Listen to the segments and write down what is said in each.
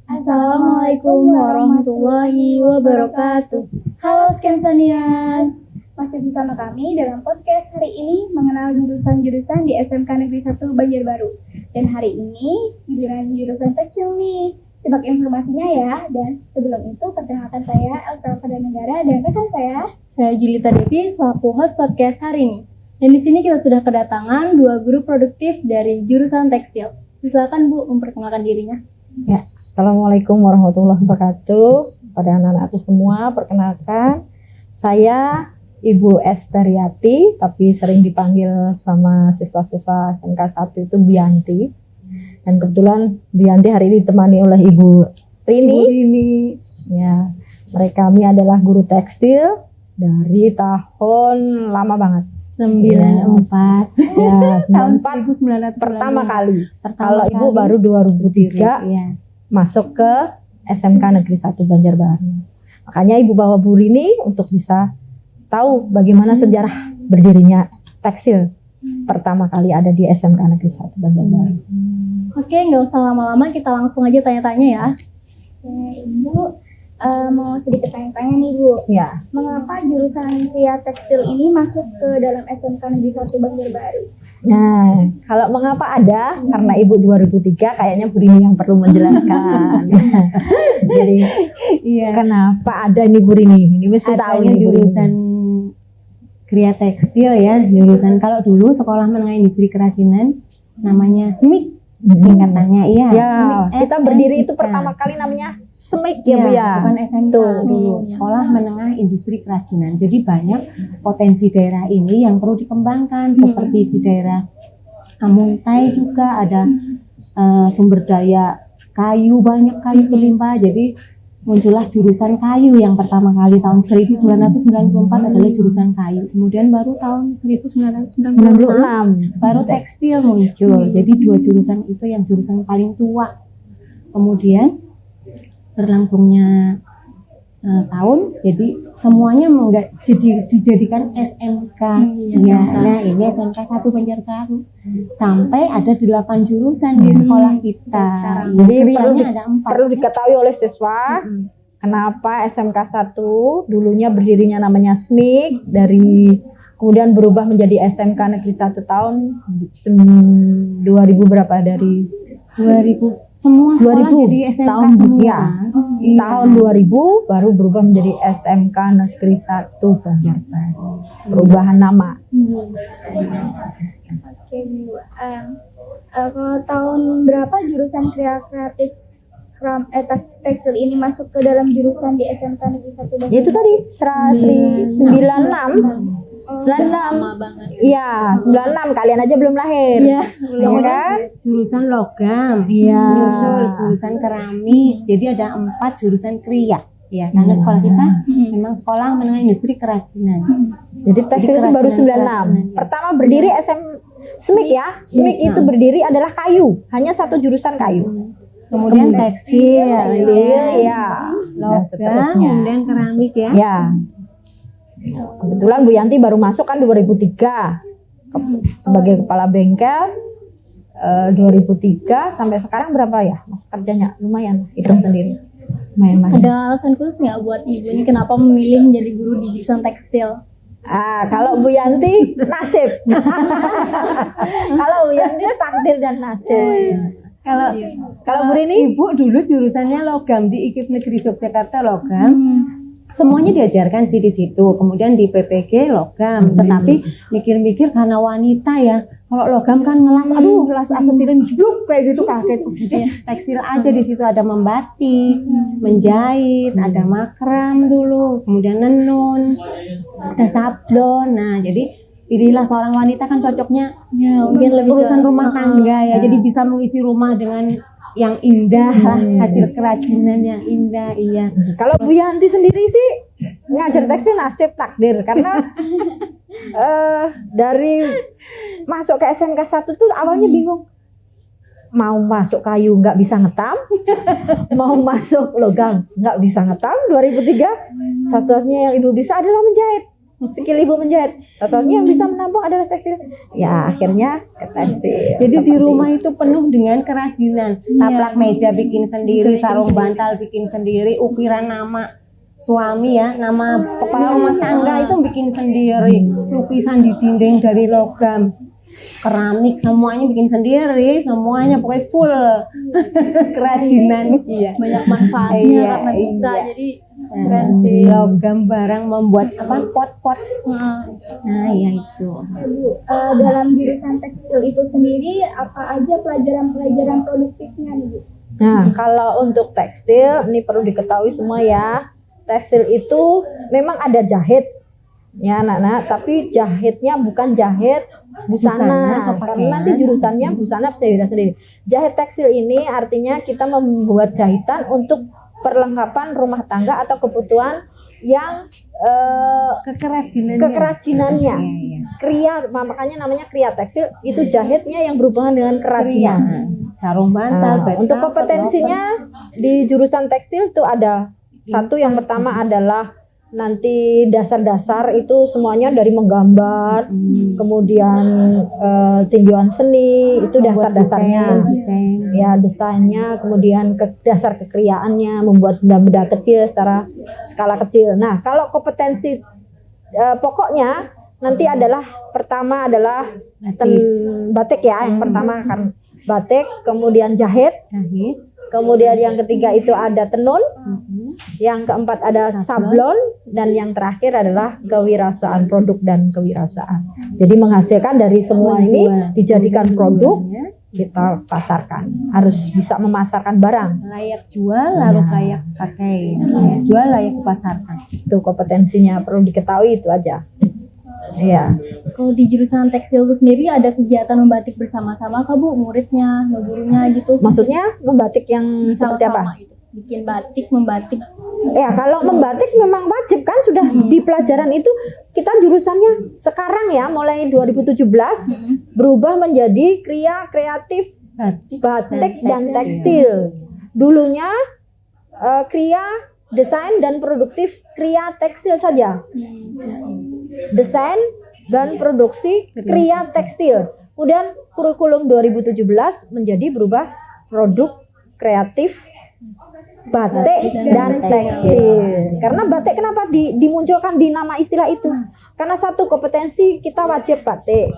Assalamualaikum warahmatullahi wabarakatuh. Halo Skensonians, masih bersama kami dalam podcast hari ini mengenal jurusan-jurusan di SMK Negeri 1 Banjarbaru. Dan hari ini giliran jurusan tekstil nih. Simak informasinya ya. Dan sebelum itu perkenalkan saya Elsa Padanegara dan rekan saya Julita Devi selaku host podcast hari ini. Dan di sini kita sudah kedatangan dua guru produktif dari jurusan tekstil. Silakan Bu memperkenalkan dirinya. Ya, Assalamualaikum warahmatullahi wabarakatuh. Pada anak-anakku semua, perkenalkan saya Ibu Esteriati, tapi sering dipanggil sama siswa-siswa SMK 1 itu Bianti. Dan kebetulan Bianti hari ini ditemani oleh Ibu Rini. Ya, kami adalah guru tekstil dari tahun lama banget. 94. Ya, 94 pertama kali. Kalau Ibu baru 2003 ya. masuk ke SMK Negeri 1 Banjarbaru. Makanya Ibu bawa Bu Rini untuk bisa tahu bagaimana sejarah berdirinya tekstil pertama kali ada di SMK Negeri 1 Banjarbaru. Oke, nggak usah lama-lama, kita langsung aja tanya-tanya ya. Ibu, mau sedikit tanya-tanya nih Bu. Ya. Mengapa jurusan Kria Tekstil ini masuk ke dalam SMK Negeri 1 Banjarbaru? Nah, kalau mengapa ada, karena Ibu 2003 kayaknya Bu Rini yang perlu menjelaskan. Jadi, kenapa ada nih Bu Rini? Ini mesti tahu nih jurusan Kria Tekstil ya, jurusan kalau dulu sekolah menengah industri kerajinan namanya SMIK singkatannya Ya, SMIK, kita berdiri itu pertama kali namanya SMIK ya Bu ya. Bukan SMK dulu, sekolah menengah industri kerajinan. Jadi banyak potensi daerah ini yang perlu dikembangkan, seperti di daerah Amuntai juga ada sumber daya kayu, banyak kayu berlimpah. Jadi muncullah jurusan kayu yang pertama kali tahun 1994 adalah jurusan kayu. Kemudian baru tahun 1996 baru tekstil muncul. Jadi dua jurusan itu yang jurusan paling tua. Kemudian berlangsungnya tahun, jadi semuanya dijadikan SMK. Nah ini SMK 1 Banjarbaru. Sampai ada 8 jurusan di sekolah kita. Jadi ada 4. Perlu diketahui oleh siswa kenapa SMK 1 dulunya berdirinya namanya SMIK, dari kemudian berubah menjadi SMK Negeri 1 tahun 2000 berapa, dari 2000 semua sekolah 2000 jadi SMK tahun semua. Ya, tahun 2000 baru berubah menjadi SMK Negeri 1 Banjarbaru. Perubahan nama. Oke Bu, kalau tahun berapa jurusan kreatif tekstil ini masuk ke dalam jurusan di SMK Negeri 1 Banjarbaru? Itu tadi 96. 96. Iya, 96. Kalian aja belum lahir. Iya, belum kan? Jurusan logam, Iya. nyusul jurusan keramik. Jadi ada 4 jurusan kria. Ya, karena sekolah kita memang sekolah menengah industri kerajinan. Jadi tekstil itu baru 96. Pertama berdiri SMIK ya. SMIK itu berdiri adalah kayu, hanya satu jurusan kayu. Kemudian tekstil, ya. logam, kemudian keramik ya. Ya. Kebetulan Bu Yanti baru masuk kan 2003 sebagai kepala bengkel. 2003 sampai sekarang berapa ya mas kerjanya? Lumayan, hitung sendiri. Lumayan. Ada alasan khusus nggak buat Ibu ini kenapa memilih menjadi guru di jurusan tekstil? Kalau Bu Yanti nasib. Kalau Bu Yanti takdir dan nasib. Kalau Bu Rini, Ibu dulu jurusannya logam di IKIP Negeri Yogyakarta logam. Semuanya diajarkan sih di situ. Kemudian di PPG logam, tetapi mikir-mikir karena wanita ya. Kalau logam kan ngelas asetilen bluk kayak gitu, kaget. Tekstil aja di situ, ada membatik, menjahit, ada makram dulu, kemudian nenun, ada sablon. Nah, jadi pilihlah seorang wanita kan cocoknya mungkin lebih urusan rumah tangga ya. Jadi bisa mengisi rumah dengan yang indah lah, hasil kerajinan yang indah. Iya. Kalau Bu Yanti sendiri sih ngajar tekstil nasib takdir, karena dari masuk ke SMK 1 tuh awalnya bingung, mau masuk kayu nggak bisa ngetam, mau masuk logam nggak bisa ngetam. 2003 satu-satunya yang Ibu bisa adalah menjahit. skill ibu menjahit. Satu-satunya yang bisa menampung adalah tekstil. Ya akhirnya ke tekstil. Jadi di Seperti rumah itu penuh dengan kerajinan. Taplak meja bikin sendiri, sarung bantal bikin sendiri, ukiran nama suami ya, nama kepala rumah tangga itu bikin sendiri, lukisan di dinding dari logam, keramik semuanya bikin sendiri, semuanya pokoknya full kerajinan. Iya. Banyak manfaatnya Iya, karena bisa. iya. Jadi keren sih. Logam barang membuat apa pot-pot. Nah ya itu. Bu, dalam jurusan tekstil itu sendiri apa aja pelajaran-pelajaran produktifnya nih Bu? Nah, kalau untuk tekstil, ini perlu diketahui semua ya. Tekstil itu memang ada jahit, ya anak-anak. Tapi jahitnya bukan jahit busana, atau karena pakaian. nanti jurusannya busana bisa beda sendiri. Jahit tekstil ini artinya kita membuat jahitan untuk perlengkapan rumah tangga atau kebutuhan yang kekerajinannya. Iya. Kria, makanya namanya kria tekstil. Itu jahitnya yang berhubungan dengan kerajinan. Sarung bantal, Nah, untuk kompetensinya di jurusan tekstil itu ada satu, yang pertama adalah nanti dasar-dasar itu semuanya dari menggambar, kemudian tinjauan seni itu dasar-dasarnya, desain. ya desainnya, kemudian dasar kekriaannya, membuat benda-benda kecil secara skala kecil. Nah, kalau kompetensi pokoknya nanti adalah pertama adalah batik ya, yang pertama kan batik, kemudian jahit. Kemudian yang ketiga itu ada tenun, yang keempat ada sablon, dan yang terakhir adalah kewirausahaan, produk dan kewirausahaan. Jadi menghasilkan dari semua ini dijadikan produk, kita pasarkan. Harus bisa memasarkan barang. Layak jual, harus layak pakai. Layak jual, layak pasarkan. Itu kompetensinya, perlu diketahui itu aja. Iya. Kalau di jurusan tekstil itu sendiri ada kegiatan membatik bersama-sama kah Bu, muridnya, gurunya gitu? Maksudnya membatik yang seperti apa? Sama-sama itu. Bikin batik, membatik. Ya, kalau membatik memang wajib kan, sudah di pelajaran itu. Kita jurusannya sekarang ya, mulai 2017 berubah menjadi kreatif batik dan tekstil. Dulunya kria, desain dan produktif kria tekstil saja. Desain dan produksi kria tekstil. Kemudian kurikulum 2017 menjadi berubah produk kreatif batik dan tekstil. Karena batik kenapa dimunculkan di nama istilah itu? Karena satu, kompetensi kita wajib batik.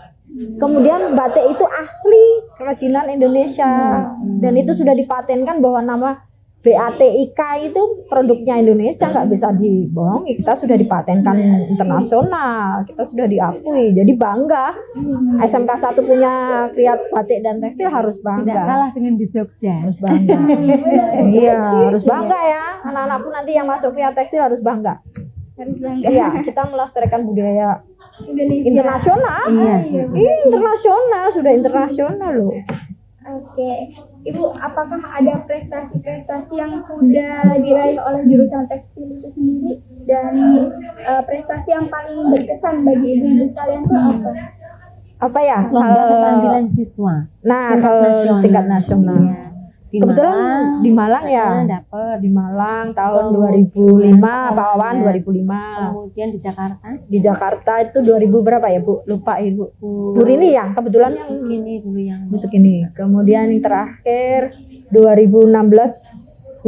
Kemudian batik itu asli kerajinan Indonesia, dan itu sudah dipatenkan bahwa nama BATIK itu produknya Indonesia, nggak bisa dibohongi. Kita sudah dipatenkan internasional, kita sudah diakui. Jadi bangga. SMK 1 punya kria batik dan tekstil, harus bangga. Tidak kalah dengan di Jogja. Harus bangga. Iya, harus bangga ya. Anak-anak pun nanti yang masuk kria tekstil harus bangga. Harus bangga. Iya, kita melestarikan budaya Indonesia. internasional. Iya. Internasional, sudah internasional loh. Oke, Ibu, apakah ada prestasi-prestasi yang sudah diraih oleh jurusan tekstil itu sendiri, dan prestasi yang paling berkesan bagi ibu-ibu sekalian itu apa? Apa ya? Lomba keterampilan siswa. Nah, kalau tingkat nasional. Iya. Di Kebetulan Malang, di Malang ya. Dapat. Di Malang tahun Kemudian 2005, Pak Wawan ya. 2005. Kemudian di Jakarta. Di Jakarta itu 2000 berapa ya, Bu? Lupa Ibu. Bu Rini ya, kebetulan yang Ini dulu yang busuk ini. Kemudian yang terakhir 2016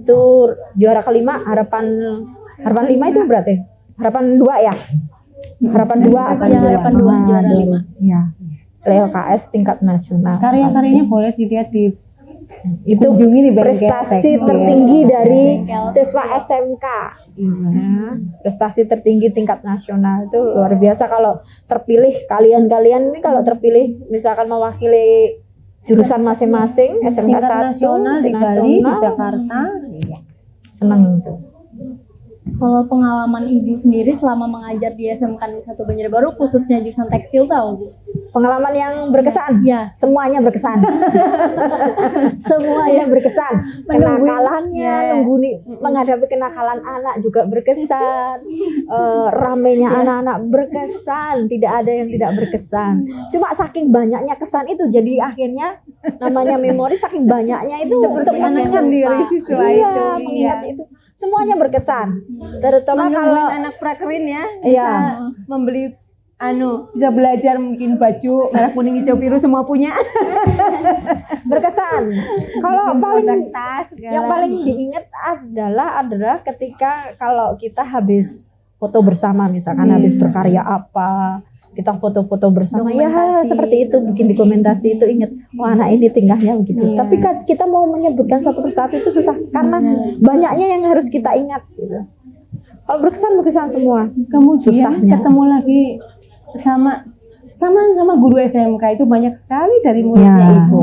itu juara kelima, harapan 5 itu berarti harapan 2 ya. Harapan 2 Harapan 2 juara 5. Iya. LKS tingkat nasional. karya-karyanya boleh dilihat di Itu kunjungi di bengkel prestasi tekstil. tertinggi dari Bengkel. siswa SMK. Ya, prestasi tertinggi tingkat nasional itu luar biasa. Kalau terpilih, kalian ini kalau terpilih misalkan mewakili jurusan masing-masing, SMK tingkat 1 nasional di Bali, di Jakarta. Iya. seneng itu. Kalau pengalaman ibu sendiri selama mengajar di SMK Negeri 1 Banjarbaru, khususnya jurusan tekstil, tahu Bu? Pengalaman yang berkesan? Iya. Semuanya berkesan. Semuanya berkesan. Kenakalannya, menghadapi kenakalan anak juga berkesan. Ramenya anak-anak berkesan. Tidak ada yang tidak berkesan. Cuma saking banyaknya kesan itu, jadi akhirnya namanya memori, saking banyaknya itu Seperti anak sendiri siswa iya, itu. mengingat itu. semuanya berkesan. Terutama kalau Menungguin anak prakerin ya, Iya. bisa membeli bisa belajar mungkin baju merah kuning hijau biru semua punya. berkesan. Kalau Produk paling tas segala. yang paling diingat adalah ketika kalau kita habis foto bersama, misalkan habis berkarya apa, kita foto-foto bersama, ya Dokumentasi. seperti itu, bikin dokumentasi itu ingat, wah anak ini tingkahnya begitu. Iya. Tapi kan kita mau menyebutkan satu persatu itu susah karena banyaknya yang harus kita ingat. Gitu. Kalau berkesan semua. Kemudian Susahnya. ketemu lagi sama guru SMK itu banyak sekali dari muridnya Ya. Ibu.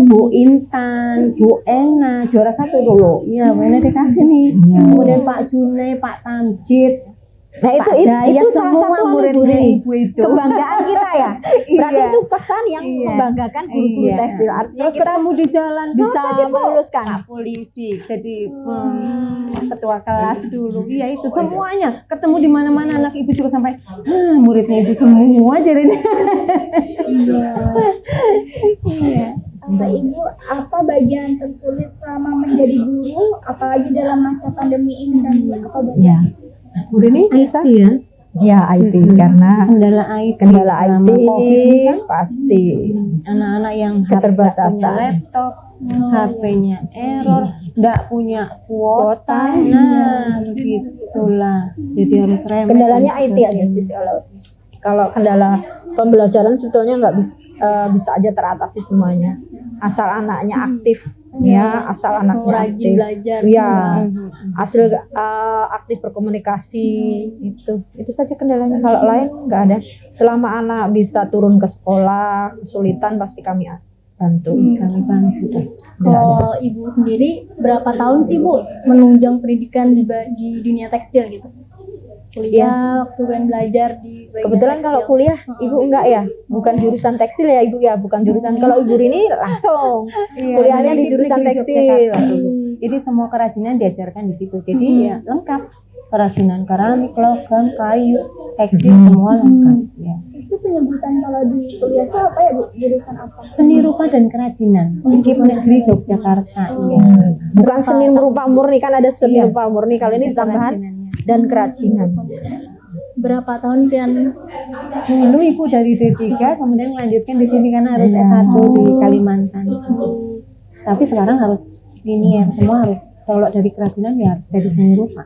Bu Intan, Bu Ena, juara 1 dulu. Ya, Bu Ena DKV nih. Ya. Kemudian Pak Junai, Pak Tamjid. Nah itu Pak Dayat, salah semua satu muridnya Ibu itu. kebanggaan kita ya. Berarti Iya. itu kesan yang Iya. membanggakan guru-guru Iya. tekstil. Artinya Terus kita ketemu di jalan bisa "Siapa, Bu?" meluluskan. Pak Polisi jadi ketua kelas dulu. Iya itu semuanya ketemu di mana-mana, anak Ibu juga sampai muridnya Ibu semua jadi ini. Iya. Ibu, apa bagian tersulit selama menjadi guru, apalagi dalam masa pandemi ini kan? Apa bagian Ya. tersulit? Guru ini bisa? ya. Ya IT karena Kendala IT kendala selama IT COVID ini kan pasti. anak-anak yang Keterbatasan. punya laptop, HP-nya error, nggak punya kuota. Nah, begitulah. Jadi harus remote. Kendalanya dan IT aja sih kalau kendala pembelajaran sebetulnya nggak bisa aja teratasi semuanya asal anaknya aktif ya, asal anaknya Rajin aktif belajar. ya, hasil aktif berkomunikasi itu saja kendalanya. Kalau lain nggak ada. Selama anak bisa turun ke sekolah, kesulitan pasti kami bantu. Kami bantu deh. Kalau Ibu sendiri berapa tahun sih Bu menunjang pendidikan di dunia tekstil gitu? Kuliah, waktu kan belajar di bagian Kebetulan tekstil. kalau kuliah ibu enggak ya, bukan jurusan tekstil ya ibu ya, bukan jurusan. Kalau ibu ini langsung kuliahnya di jurusan tekstil. Jadi semua kerajinan diajarkan di situ. Jadi ya lengkap. Kerajinan keramik, logam, kayu, tekstil semua lengkap. Ya. Itu penyebutan kalau di kuliah itu apa ya Bu? Jurusan apa? Seni rupa dan kerajinan. IKIP Negeri Yogyakarta. Iya. Bukan seni rupa murni, kan ada seni Iya. rupa murni. Kalau ini tambahan Kerajinannya. dan kerajinan. Berapa tahun kan? Dulu Ibu dari D3 kemudian melanjutkan di sini karena harus S1 di Kalimantan. Tapi sekarang harus linear, semua harus kalau dari kerajinan ya harus dari seni rupa.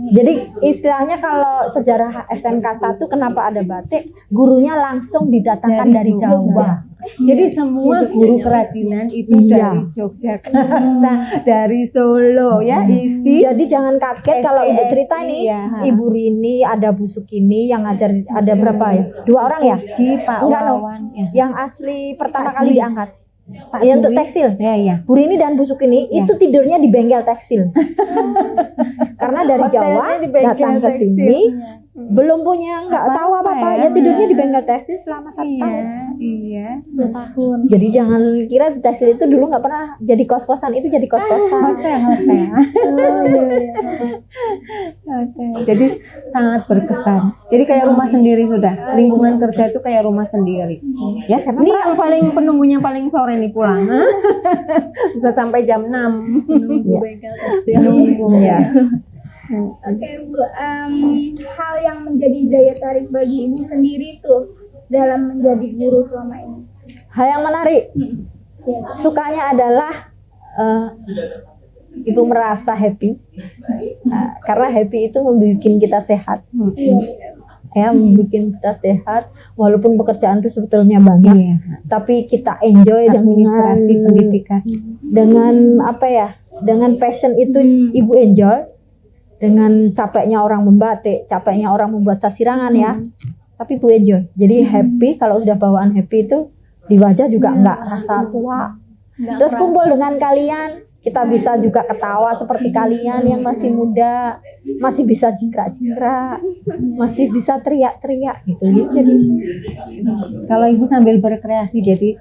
Jadi istilahnya kalau sejarah SMK 1 kenapa ada batik, gurunya langsung didatangkan dari Jawa. Jadi semua guru kerajinan itu Iya. dari Yogyakarta, dari Solo ya isi. Jadi jangan kaget kalau ibu STSI, cerita nih, ya. Ibu Rini, ada Bu Sukini yang ngajar, ada berapa ya? 2 orang ya? Ji, Pak Enggak, no. Wawan. Ya. Yang asli pertama Pak kali Dwi. diangkat. Pak Ya, untuk Dwi. tekstil. Ya, ya. Bu Rini dan Bu Sukini Ya. itu tidurnya di bengkel tekstil. Karena dari Hotelnya Jawa di bengkel datang ke tekstil. sini, belum punya, nggak tahu apa-apa, ya tidurnya di bengkel tekstil selama 1 tahun. Iya. 2 tahun. Jadi jangan kira di tekstil itu dulu nggak pernah jadi kos-kosan, itu jadi kos-kosan. Hotel. Oh, iya. Hotel. Jadi sangat berkesan. Jadi kayak rumah sendiri sudah. Lingkungan kerja itu kayak rumah sendiri. Ya, ini yang paling penunggunya paling sore nih pulang. Bisa sampai jam 6. Nunggu Iya. bengkel tekstil. Ya. Oke Bu, hal yang menjadi daya tarik bagi Ibu sendiri tuh dalam menjadi guru selama ini. Hal yang menarik, Ya. sukanya adalah ibu merasa happy. Karena happy itu membuat kita sehat. Ya, membuat kita sehat. Walaupun pekerjaan itu sebetulnya banyak, Iya. tapi kita enjoy Administrasi dengan pendidikan. dengan apa ya? Dengan passion itu ibu enjoy. Dengan capeknya orang membatik, capeknya orang membuat sasirangan ya. Tapi ibu enjoy. Jadi happy, kalau sudah bawaan happy itu di wajah juga nggak rasa tua. Nggak Terus kerasa. kumpul dengan kalian, kita bisa juga ketawa seperti kalian yang masih muda, masih bisa jingkrak-jingkrak, masih bisa teriak-teriak gitu. Jadi Kalau ibu sambil berkreasi, jadi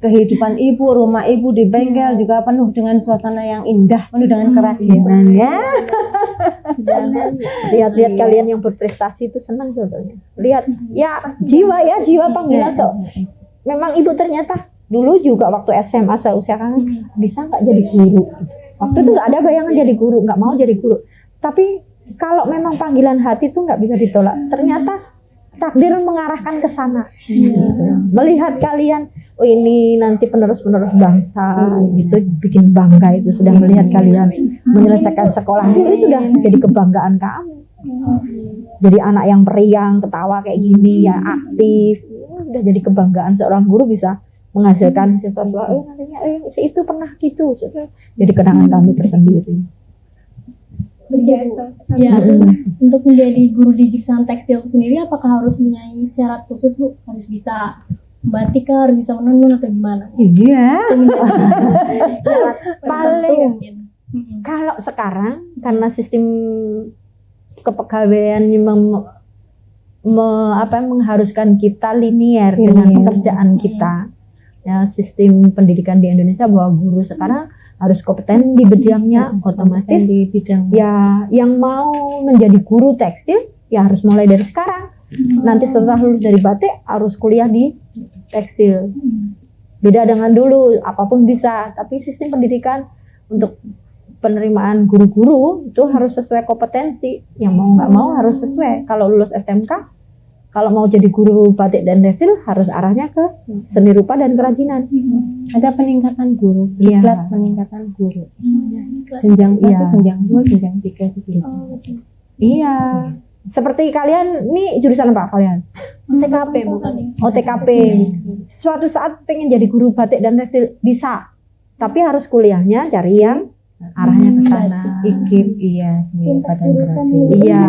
kehidupan ibu, rumah ibu di bengkel juga penuh dengan suasana yang indah, penuh dengan kerajinan ya. lihat-lihat kalian yang berprestasi itu senang sebetulnya. Lihat ya jiwa panggilan so. Memang ibu ternyata dulu juga waktu SMA saya usahakan bisa nggak jadi guru. Waktu itu nggak ada bayangan jadi guru, nggak mau jadi guru. Tapi kalau memang panggilan hati itu nggak bisa ditolak. Ternyata takdir mengarahkan ke sana. Gitu. Melihat kalian, oh ini nanti penerus-penerus bangsa, itu bikin bangga itu sudah melihat kalian menyelesaikan sekolah itu sudah jadi kebanggaan kami. Jadi anak yang periang, ketawa kayak gini, ya aktif, udah jadi kebanggaan seorang guru bisa menghasilkan siswa-siswa. Nantinya itu pernah gitu, jadi kenangan kami tersendiri. Berjasa sekali. Ya, untuk menjadi guru di jurusan tekstil itu sendiri, apakah harus mempunyai syarat khusus Bu? Harus bisa batik kah, harus bisa menenun atau gimana? Iya. Syarat Paling- tertentu mungkin. Kalau sekarang karena sistem kepegawaian mengharuskan kita linier dengan pekerjaan kita. Ya, sistem pendidikan di Indonesia bahwa guru sekarang harus kompeten di bidangnya, otomatis di bidang ya yang mau menjadi guru tekstil ya harus mulai dari sekarang. Nanti setelah lulus dari batik harus kuliah di tekstil. Beda dengan dulu, apapun bisa, tapi sistem pendidikan untuk penerimaan guru-guru itu harus sesuai kompetensi. Yang mau nggak mau harus sesuai. Kalau lulus SMK, kalau mau jadi guru batik dan tekstil harus arahnya ke seni rupa dan kerajinan. ada peningkatan guru, Iya. diklat peningkatan guru. Jenjang 1, Iya. jenjang 2, jenjang 3 gitu. Iya. Seperti kalian, nih jurusan apa kalian? TKP bukan nih. OTKP. Suatu saat pengen jadi guru batik dan tekstil bisa, tapi harus kuliahnya cari yang arahnya ke sana. IKIP, iya, seni Lintas badan jurusan kreasi. gitu. Iya,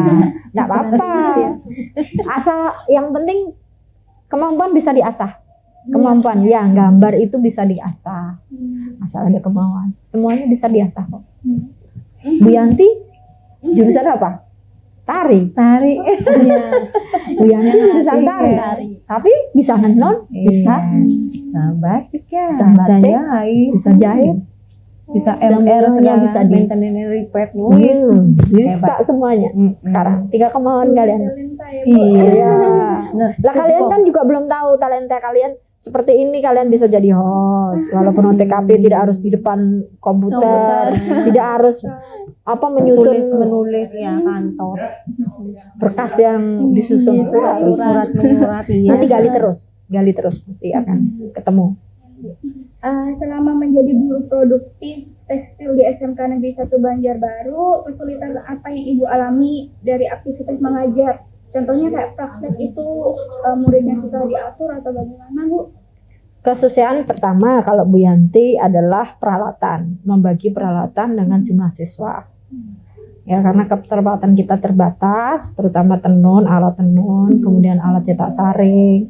nggak apa-apa. Asal yang penting kemampuan bisa diasah. Kemampuan, ya gambar itu bisa diasah. Asal ada kemauan, semuanya bisa diasah kok. Bu Yanti, jurusan apa? Tari. Tari. Iya. Bu Yanti jurusan tari. Tapi bisa menenun, bisa, Bisa batik ya. Bisa batik. jahit. bisa jahit. Bisa Semuanya MR segala, bisa di- maintenance repair, nulis. Bisa Hebat. semuanya. Sekarang tinggal kemauan kalian. Talenta ya, Bu. Iya. Nah, Lah kalian kan juga belum tahu talenta kalian seperti ini, kalian bisa jadi host walaupun OTKP tidak harus di depan komputer, tidak harus menulis menyusun ya kantor, berkas yang disusun surat menyurat, iya. nanti gali terus pasti akan ketemu. Selama menjadi buruh produktif tekstil di SMK Negeri 1 Banjarbaru, kesulitan apa yang Ibu alami dari aktivitas mengajar? Contohnya kayak praktek itu muridnya susah diatur atau bagaimana, Bu? Kesusahan pertama kalau Bu Yanti adalah peralatan, membagi peralatan dengan jumlah siswa. Ya karena keterbatasan kita terbatas, terutama tenun, alat tenun, kemudian alat cetak saring.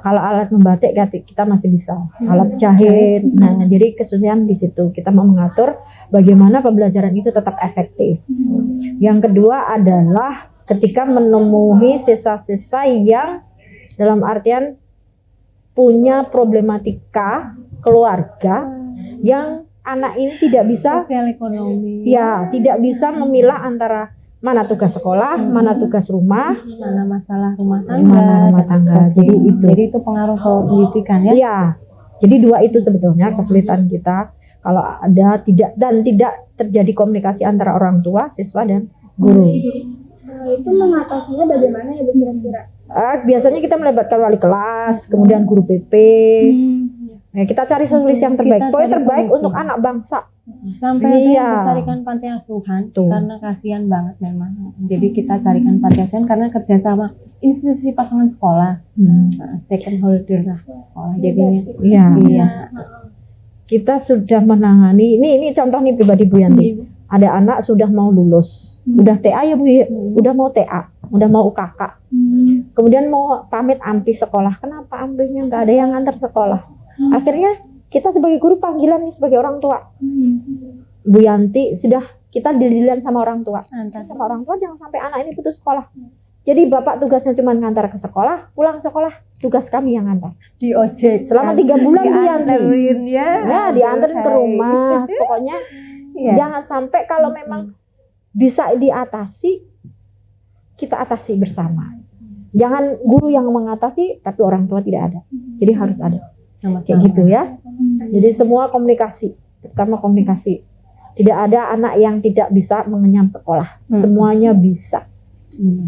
Kalau alat membatik kita masih bisa, alat jahit. Nah, jadi kesusahan di situ. Kita mau mengatur bagaimana pembelajaran itu tetap efektif. Yang kedua adalah ketika menemui siswa-siswa yang dalam artian punya problematika keluarga yang anak ini tidak bisa, Sosial ekonomi, ya tidak bisa memilah antara mana tugas sekolah, mana tugas rumah, mana masalah rumah tangga, mana rumah dan tangga. sebagainya. Jadi itu pengaruh ke pendidikan ya. Iya, jadi dua itu sebetulnya kesulitan kita kalau ada tidak terjadi komunikasi antara orang tua, siswa dan guru. Itu mengatasinya bagaimana ya, Bu, kira-kira? Biasanya kita melibatkan wali kelas, kemudian guru PP. Nah, kita cari solusi yang terbaik. Kita Pokoknya cari terbaik solusi. untuk anak bangsa. Sampai ada yang Iya. dicarikan panti asuhan Tuh. karena kasihan banget memang. Jadi kita carikan panti asuhan karena kerjasama institusi pasangan sekolah, second holder lah sekolah jadinya. Iya. Iya. Kita sudah menangani. Ini contoh nih pribadi Bu Yanti. Ada anak sudah mau lulus, udah TA ya Bu, udah mau TA, udah mau UKK. Kemudian mau pamit ampi sekolah. Kenapa ampinya nggak ada yang ngantar sekolah? Akhirnya kita sebagai guru panggilan nih sebagai orang tua. Bu Yanti sudah kita dililan sama orang tua. Antar Sama orang tua jangan sampai anak ini putus sekolah. Jadi bapak tugasnya cuma ngantar ke sekolah, pulang sekolah tugas kami yang ngantar. di ojek Selama 3 bulan Bu Yanti. dianterin ya. Ya diantarin ke rumah. Pokoknya Iya. jangan sampai kalau memang bisa diatasi, kita atasi bersama. Jangan guru yang mengatasi tapi orang tua tidak ada. Jadi harus ada. Sama-sama. Kayak gitu ya. Jadi semua komunikasi, terutama komunikasi. Tidak ada anak yang tidak bisa mengenyam sekolah. Semuanya bisa. Iya.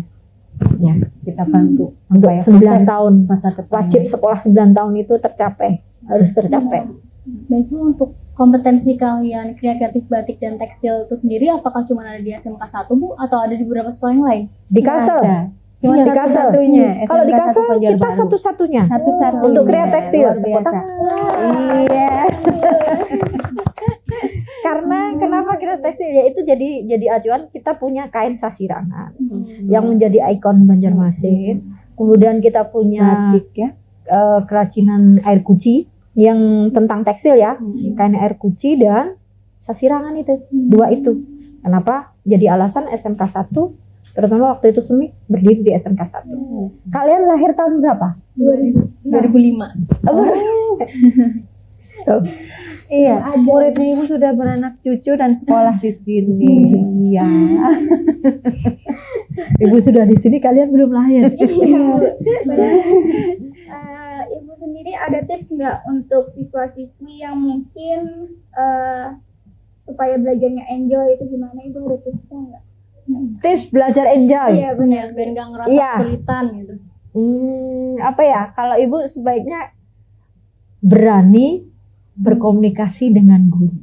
Ya. Kita bantu Untuk supaya 9 sukses tahun. masa depan. Wajib sekolah 9 tahun itu tercapai. Harus tercapai. Baik Bu, untuk kompetensi kalian kreatif batik dan tekstil itu sendiri apakah cuma ada di SMK 1 Bu atau ada di beberapa sekolah yang lain? Di Kalsel. Ada. Cuma Iya, di Kalsel. satu-satunya. Kalau di SMK Kalsel 1 kita Banjarbaru. satu-satunya. Satu-satunya. Untuk kreatif tekstil. Luar biasa. Iya. Karena kenapa kreatif tekstil ya itu jadi acuan, kita punya kain sasirangan yang menjadi ikon Banjarmasin. Kemudian kita punya Batik ya. kerajinan air kuci yang tentang tekstil ya, kain air kuci dan sasirangan itu. Dua itu. Kenapa? Jadi alasan SMK 1 terutama waktu itu Semik berdiri di SMK 1. Kalian lahir tahun berapa? 2005. Tuh. Iya, muridnya Ibu sudah beranak cucu dan sekolah di sini. Iya. Ibu sudah di sini, kalian belum lahir. Ibu sendiri ada tips nggak untuk siswa-siswi yang mungkin supaya belajarnya enjoy itu gimana? Ibu ada tipsnya nggak? Tips belajar enjoy. Iya benar. Biar nggak ngerasa Iya. kesulitan gitu. Apa ya? Kalau ibu sebaiknya berani berkomunikasi dengan guru.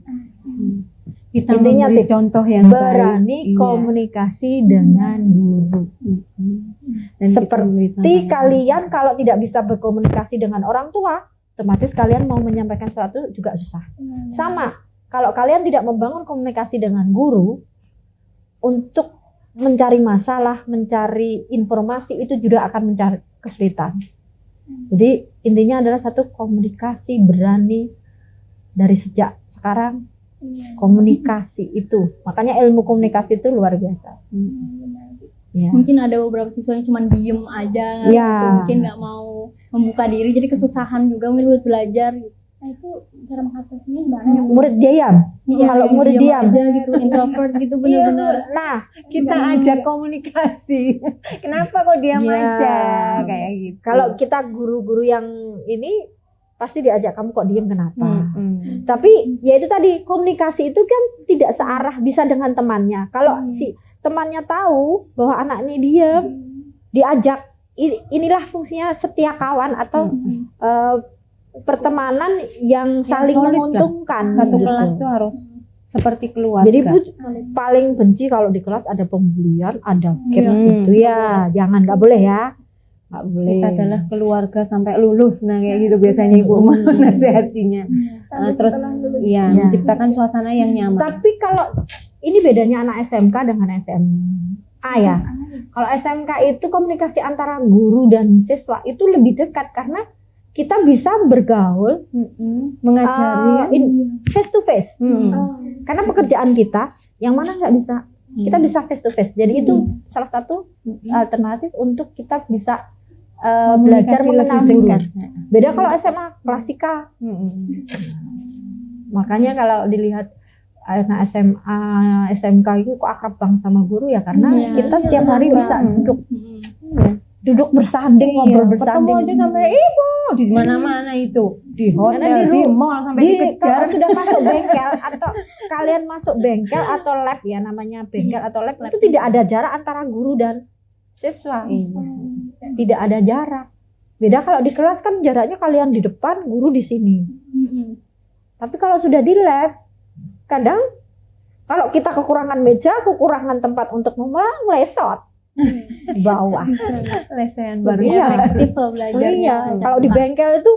Kita Intinya memberi tips. contoh yang Berani baik. Iya. komunikasi dengan guru. Dan kita Seperti memberi contoh yang kalian kalau tidak bisa berkomunikasi dengan orang tua, otomatis kalian mau menyampaikan sesuatu juga susah. Sama, kalau kalian tidak membangun komunikasi dengan guru untuk mencari masalah, mencari informasi itu juga akan mencari kesulitan. Jadi intinya adalah satu, komunikasi, berani dari sejak sekarang. Komunikasi itu, makanya ilmu komunikasi itu luar biasa. Ya. Mungkin ada beberapa siswa yang cuma diem aja, Iya. gitu. Mungkin nggak mau membuka diri, jadi kesusahan juga mungkin buat belajar. Gitu. Nah itu cara mengatasinya gimana? Murid diam. Iya, Kalau yang murid diam. aja gitu, introvert gitu bener-bener. Nah, kita ajak komunikasi. Kenapa kok diam Iya. aja kayak gitu? kalau kita guru-guru yang ini pasti diajak, kamu kok diem kenapa? Mm-mm. Tapi ya itu tadi, komunikasi itu kan tidak searah bisa dengan temannya. Kalau si temannya tahu bahwa anak ini diem, diajak. Inilah fungsinya setia kawan atau pertemanan yang saling solid lah. menguntungkan. Satu gitu. kelas tuh harus seperti keluarga. Jadi Bu paling benci kalau di kelas ada pembulian, ada gap Iya. gitu ya. Jangan, nggak boleh ya. Nggak boleh. kita adalah keluarga sampai lulus, nah kayak gitu biasanya Ibu menasehatinya. Sampai Terus setelah lulus. iya, Iya. menciptakan suasana yang nyaman. Tapi kalau ini bedanya anak SMK dengan SMA ya. Kalau SMK itu komunikasi antara guru dan siswa itu lebih dekat karena kita bisa bergaul Mengajari ya. face to face. Oh. Karena pekerjaan kita yang mana nggak bisa, kita bisa face to face. Jadi itu salah satu alternatif untuk kita bisa belajar Komunikasi mengenal lebih guru. dekat. Beda kalau SMA klasika. Makanya kalau dilihat anak SMA, SMK itu kok akrab banget sama guru ya karena Iya, kita setiap hari bisa duduk bersanding, Iya, ngobrol ketemu bersanding. aja sampai Ibu di mana-mana itu, di hotel, Karena di mall sampai dikejar. kalau sudah masuk bengkel atau kalian masuk bengkel atau lab ya, namanya bengkel atau lab itu tidak ada jarak antara guru dan siswa. Tidak ada jarak. Beda kalau di kelas kan jaraknya kalian di depan, guru di sini. Tapi kalau sudah di lab, kadang kalau kita kekurangan meja, kekurangan tempat untuk melesot di bawah. Lesehan baru. Lebih Iya. efektif lah belajarnya. Iya. Kalau di bengkel itu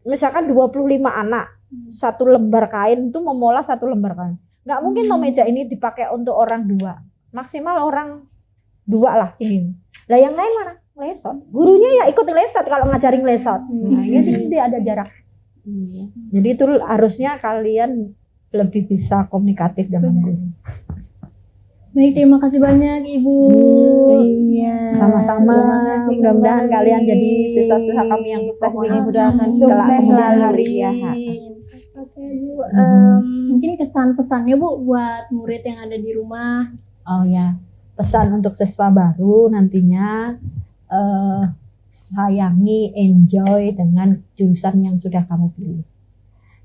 misalkan 25 anak, satu lembar kain itu memolah satu lembar kain. Nggak mungkin toh meja ini dipakai untuk orang dua. Maksimal orang dua lah ini. Lah yang lain mana? Lesot. Gurunya ya ikut lesot kalau ngajarin lesot. Nah, ini jadi tidak ada jarak. Jadi itu harusnya kalian lebih bisa komunikatif dengan guru. Baik, terima kasih banyak Ibu. Iya. Sama-sama. Terima kasih Mudah-mudahan kembali. kalian jadi siswa-siswa kami yang sukses Pokoknya ini. mudah-mudahan Kelak sukses kemudian selalu. hari. Ya. Oke Bu, Mungkin kesan-pesannya Bu buat murid yang ada di rumah. Oh ya, pesan untuk siswa baru nantinya sayangi, enjoy dengan jurusan yang sudah kamu pilih.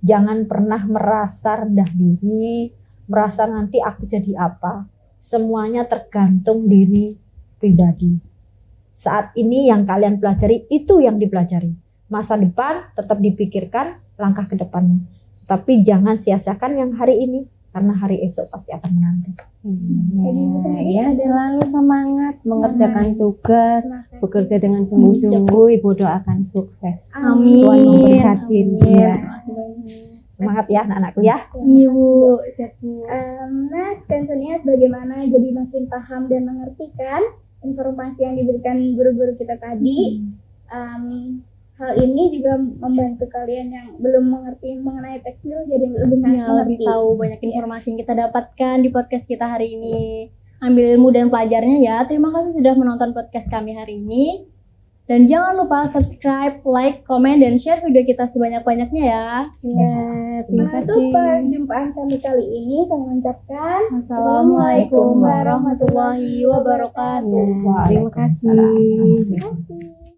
Jangan pernah merasa rendah diri merasa nanti aku jadi apa. Semuanya tergantung diri pribadi. Saat ini yang kalian pelajari itu yang dipelajari. Masa depan tetap dipikirkan langkah ke depannya. Tapi jangan sia-siakan yang hari ini, karena hari esok pasti akan menanti. Ya, selalu semangat mengerjakan tugas, bekerja dengan sungguh-sungguh, Ibu doakan sukses. Amin. Tuhan memberkati. Amin. Ya. Makasih banyak. Semangat ya anak-anakku ya. Iya Bu, siap Bu. Nah, Skansonias bagaimana jadi makin paham dan mengerti kan informasi yang diberikan guru-guru kita tadi. Hal ini juga membantu kalian yang belum mengerti mengenai tekstil jadi lebih Ya, lebih mengerti. tahu banyak informasi yang kita dapatkan di podcast kita hari ini. Ambil ilmu dan pelajarnya ya. Terima kasih sudah menonton podcast kami hari ini. Dan jangan lupa subscribe, like, komen, dan share video kita sebanyak-banyaknya ya. Ya, terima Untuk kasih. perjumpaan kami kali ini kami mengucapkan Assalamualaikum warahmatullahi wabarakatuh. Ya, terima kasih.